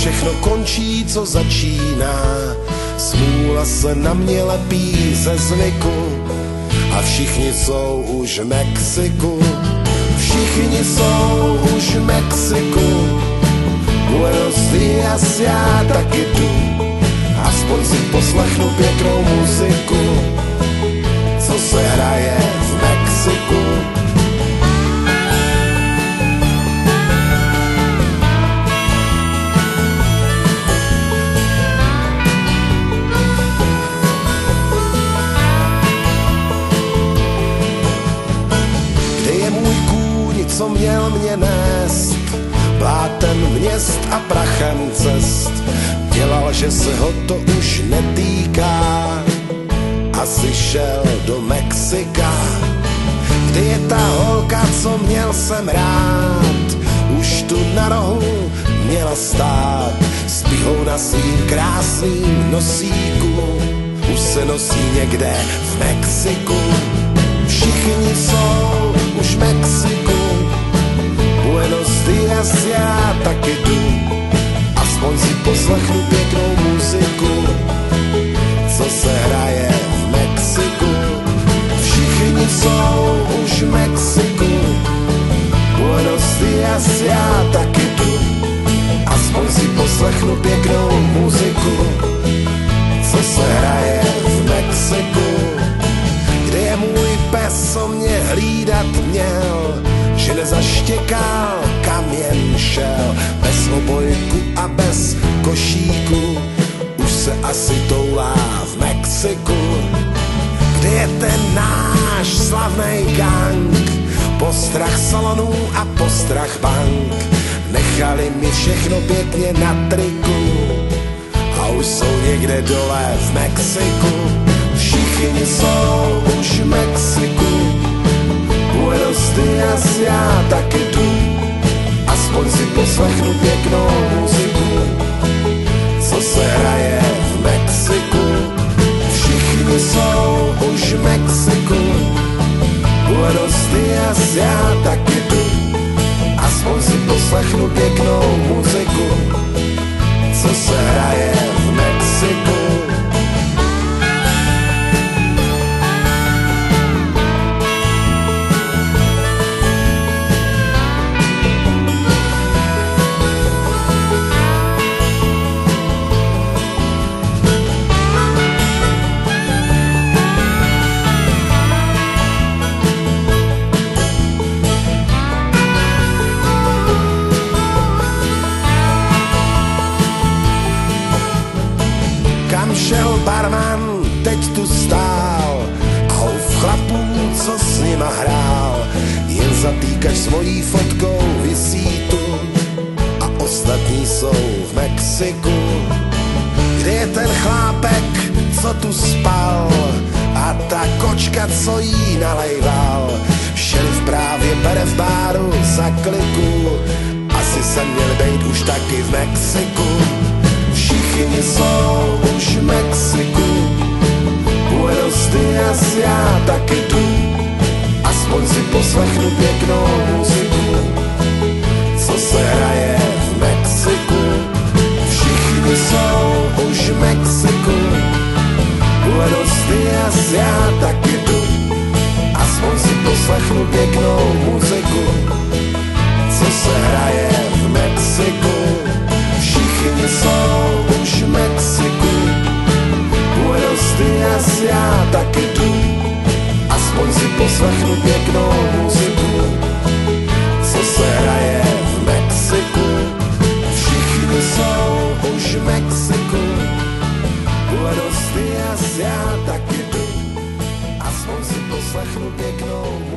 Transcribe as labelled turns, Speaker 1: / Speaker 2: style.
Speaker 1: všechno končí, co začíná. Smůla se na mě lepí ze zvyku a všichni jsou už v Mexiku. Všichni jsou už v Mexiku. Buenos días, já taky jdu, aspoň si poslechnu pěknou muziku, co se hraje v Mexiku. Kde je můj kůň, co měl mě nést, blátem měst a prachem cest? Dělal, že se ho to už netýká, asi šel do Mexika. Kde je ta holka, co měl jsem rád, už tu na rohu měla stát, s pihou na svým krásným nosíku, už se nosí někde v Mexiku. Všichni jsou už v Mexiku. Buenos días, já taky jdu, aspoň si poslechnu pěknou muziku, co se hraje v Mexiku. Všichni jsou už v Mexiku. Buenos días, já taky jdu, aspoň si poslechnu pěknou muziku, co se hraje v Mexiku. Kde je můj pes, co mě hlídat měl, že nezaštěkal, kam jen šel, bez obojku a bez košíku, už se asi toulá v Mexiku. Kde je ten náš slavnej gang, postrach salonů a postrach bank, nechali mi všechno pěkně na triku a už jsou někde dole v Mexiku. Všichni jsou už v Mexiku. Buenos días, já taky jdu, aspoň si poslechnu pěknou muziku, co se hraje v Mexiku. Všichni jsou už v Mexiku. Buenos días, já taky jdu, aspoň si poslechnu pěknou muziku, co se hraje v Mexiku. Šel barman, teď tu stál a v chlapů, co s nima hrál, jen zatýkač svojí fotkou visí tu a ostatní jsou v Mexiku. Kde je ten chlápek, co tu spal, a ta kočka, co jí nalejval? Šerif právě bere v báru za kliku, asi jsem měl být už taky v Mexiku. Všichni jsou už v Mexiku. Buenos días, já taky jdu, aspoň si poslechnu pěknou muziku, co se hraje v Mexiku. Všichni jsou už v Mexiku. Buenos días, já taky jdu, aspoň si poslechnu pěknou muziku, co se hraje v Mexiku. Všichni jsou už v Mexiku. Buenos días, já taky jdu, aspoň si poslechnu pěknou muziku, co se hraje v Mexiku. Všichni jsou už v Mexiku. Buenos días, já taky jdu, aspoň si poslechnu pěknou muziku.